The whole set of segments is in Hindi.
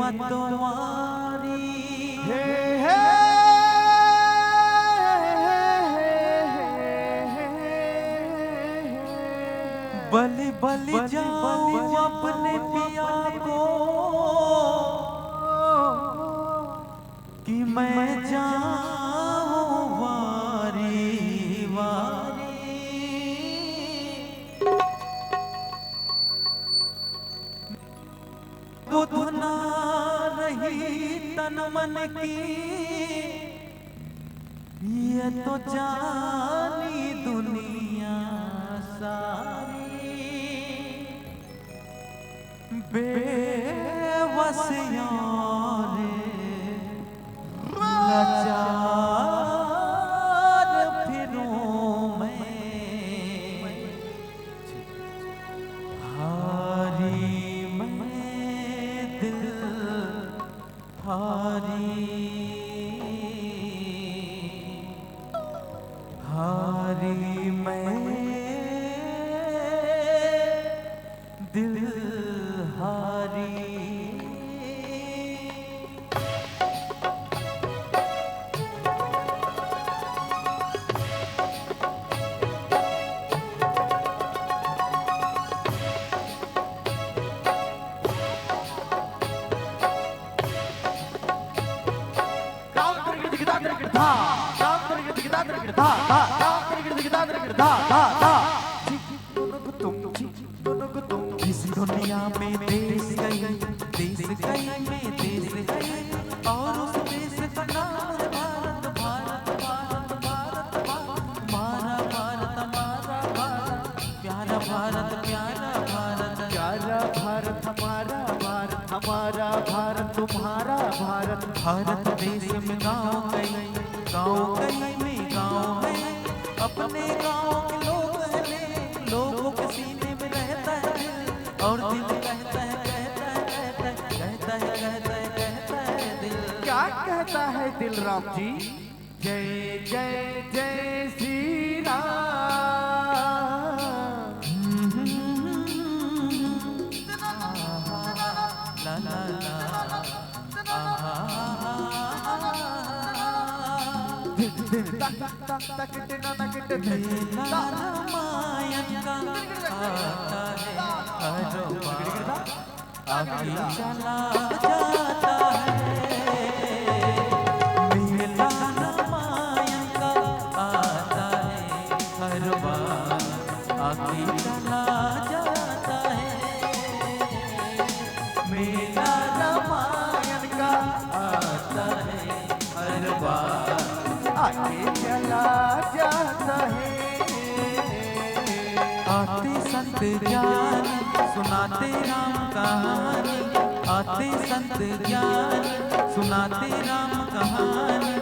महिमा तुम्हारी हे हे बलि बलि जाऊं अपने पिया को कि मैं जाऊं वारी वारी। बुधना रही तन मन की ये तो जानी दुनिया सारी। बेवस यारे लाचार फिरूं मैं, हारी मैं दिल हारी, हारी मैं दिल हारी। इस दुनिया में देश गई में देश गई और उस देश का नाम है भारत। भारत भारत भारत हमारा भारत, हमारा भारत प्यारा भारत, प्यारा भारत, प्यारा भारत हमारा भारत, हमारा भारत तुम्हारा भारत। भारत देश में गाँव कई में गाँव है, अपने गाँव के लोग हैं, लोगों के सीने में रहता है दिल, और दिल कहता है कहता है कहता है कहता है कहता है कहता है दिल। क्या कहता है दिल राम जी? जय जय जय श्री राम। ला ला ला मेला रामायण का आता है हर बार, आगे चला जाता है। मेला रामायण का आता है हर बार, आगे चला जाता है। मेला रामायण का आता है हर बार, आगे चला जाता है। आते संत ज्ञान सुनाते राम कहानी, आते संत ज्ञान सुनाते राम कहानी,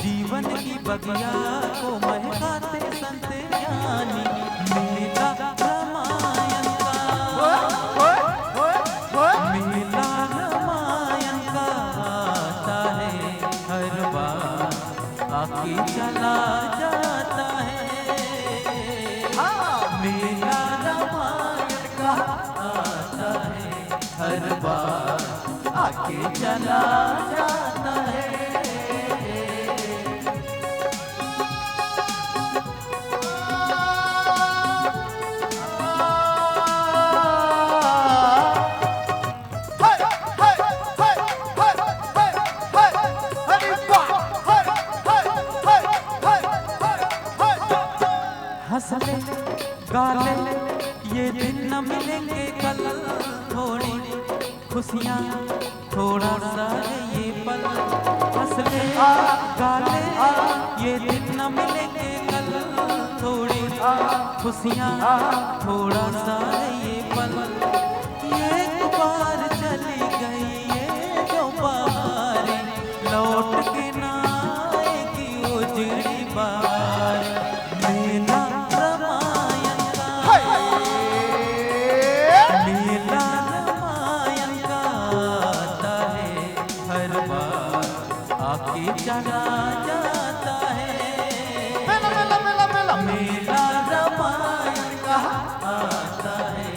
जीवन की बगिया को महकाते संत ज्ञानी। मेला रामायण का, मेला रामायण का आता है हर बार, आके चला जाता है। मेला रामायण का आता है हर बार, आके चला जाता है। हंसले गाले ये दिन न मिलेंगे कल, थोड़ी खुशियाँ थोड़ा सा है ये पल। हंसले गाले ये दिन न मिलेंगे कल, थोड़ी खुशियाँ थोड़ा सा है ये पल। ये एक बार चली गई ये जो बारी, लौट के ना आएगी उजड़ी बार। मेला रामायण का, मेला रामायण का आता है हर बार, आके चला जाता है। मेला रामायण का आता है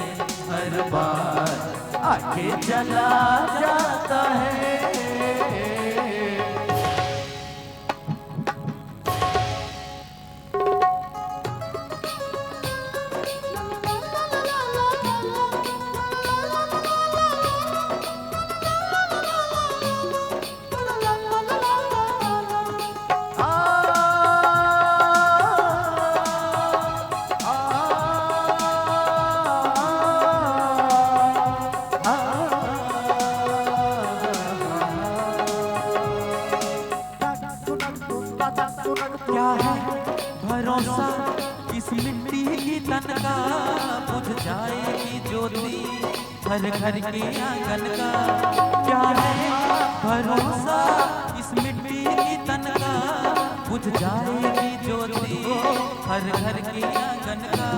हर बार, आके चला जाता है। क्या है भरोसा इस मिट्टी की तन का, बुझ जाएगी ज्योति हर घर के आंगन का। क्या है भरोसा इस मिट्टी की तन का, बुझ जाएगी ज्योति हर घर के आंगन का।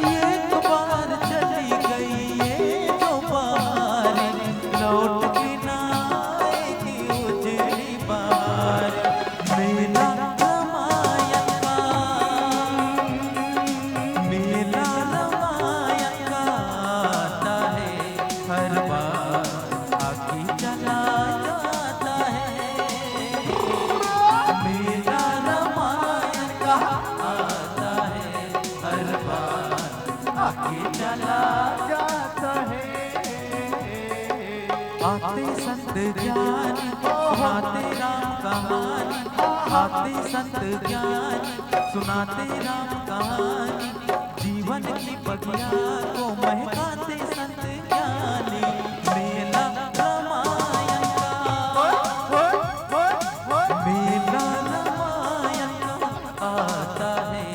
ये तो बार चली गई ये जो बार, लौट के ना आएगी उजली बार। मेला रामायण का, मेला रामायण का आता है हर बार, आके चला जाता है। मेला रामायण का आता है हर बार, आके चला जाता है। आते संत ज्ञानी सुनाते राम कहानी, आते संत ज्ञानी सुनाते राम कहानी, जीवन की बगिया को महकाते संत ज्ञानी। मेला रामायण का, मेला रामायण का आता है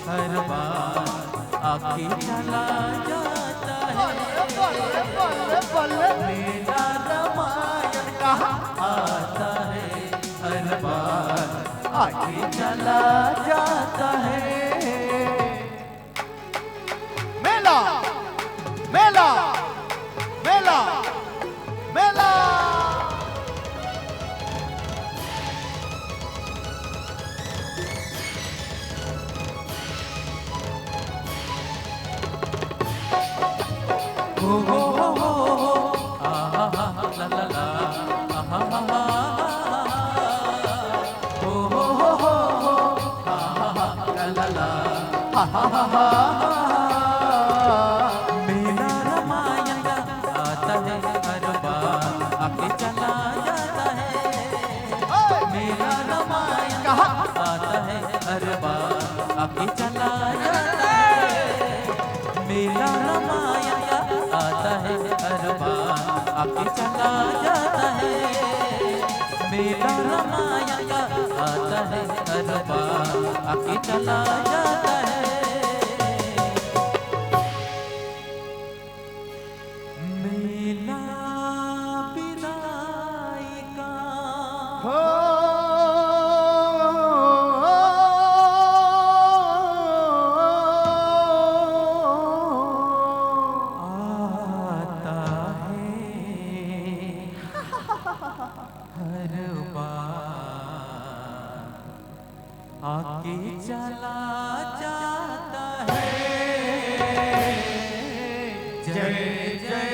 हर बार, आके चला जाता है। मेला रामायण का आता है हर बार, आके चला जाता है। मेला मेला मेला मेला। हो आहा ला ला ला, आहा हा हो आहा ला ला ला, आहा। मेला रामायण का आता है हर बार, आके चला जाता है। मेला रामायण का आता है हर बार, आके चला जाता है। मेला रामायण का आता है हर बार, आके चला जाता है। मेला रामायण का आता है हर बार, आके चला जाता है। मेला विदाई का आता है हर बार, आके चला जाता है। जय जय